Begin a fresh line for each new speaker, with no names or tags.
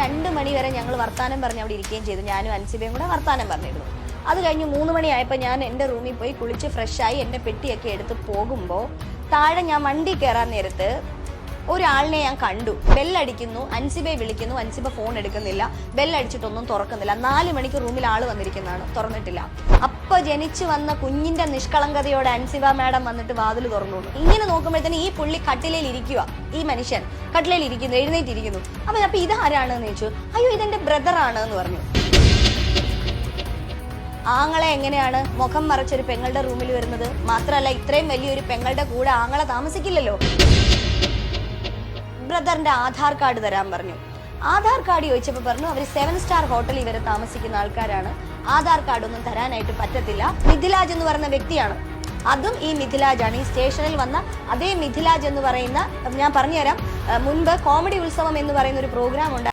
2 മണി വരെ ഞങ്ങൾ വർത്താനം പറഞ്ഞ് അവിടെ ഇരിക്കുകയും ചെയ്തു. ഞാനും അൻസിബയും കൂടെ വർത്താനം പറഞ്ഞിരുന്നു. അത് കഴിഞ്ഞ് 3 മണിയായപ്പോൾ ഞാൻ എൻ്റെ റൂമിൽ പോയി കുളിച്ച് ഫ്രഷായി എൻ്റെ പെട്ടിയൊക്കെ എടുത്ത് പോകുമ്പോൾ താഴെ ഞാൻ വണ്ടി കയറാൻ നേരത്ത് ഒരാളിനെ ഞാൻ കണ്ടു. ബെല്ലടിക്കുന്നു, അൻസിബയെ വിളിക്കുന്നു, അൻസിബ ഫോൺ എടുക്കുന്നില്ല, ബെല്ലടിച്ചിട്ടൊന്നും തുറക്കുന്നില്ല. 4 മണിക്ക് റൂമിൽ ആൾ വന്നിരിക്കുന്നതാണ്, തുറന്നിട്ടില്ല. അപ്പോൾ ജനിച്ചു വന്ന കുഞ്ഞിൻ്റെ നിഷ്കളങ്കതയോടെ അൻസിബ മാഡം വന്നിട്ട് വാതിൽ തുറന്നു. ഇങ്ങനെ നോക്കുമ്പോഴത്തേന് ഈ പുള്ളി കട്ടിലയിൽ ഇരിക്കുക, ഈ മനുഷ്യൻ കട്ടിലയിൽ ഇരിക്കുന്നു, എഴുന്നേറ്റിരിക്കുന്നു. അപ്പോൾ ഇതാരാണെന്ന് ചോദിച്ചു. അയ്യോ, ഇതെൻ്റെ ബ്രദറാണ് എന്ന് പറഞ്ഞു. ആങ്ങളെ എങ്ങനെയാണ് മുഖം മറച്ചൊരു പെങ്ങളുടെ റൂമിൽ വരുന്നത്? മാത്രമല്ല ഇത്രയും വലിയൊരു പെങ്ങളുടെ കൂടെ ആങ്ങളെ താമസിക്കില്ലല്ലോ. ബ്രദറിന്റെ ആധാർ കാർഡ് തരാൻ പറഞ്ഞു. ആധാർ കാർഡ് ചോദിച്ചപ്പോൾ പറഞ്ഞു അവർ 7 സ്റ്റാർ ഹോട്ടലിൽ ഇവരെ താമസിക്കുന്ന ആൾക്കാരാണ്, ആധാർ കാർഡ് ഒന്നും തരാനായിട്ട് പറ്റത്തില്ല. മിഥിലാജ് എന്ന് പറയുന്ന വ്യക്തിയാണ്, അതും ഈ മിഥിലാജാണ്. ഈ സ്റ്റേഷനിൽ വന്ന അതേ മിഥിലാജ് എന്ന് പറയുന്ന, ഞാൻ പറഞ്ഞുതരാം, മുൻപ് കോമഡി ഉത്സവം എന്ന് പറയുന്ന ഒരു പ്രോഗ്രാം ഉണ്ട്.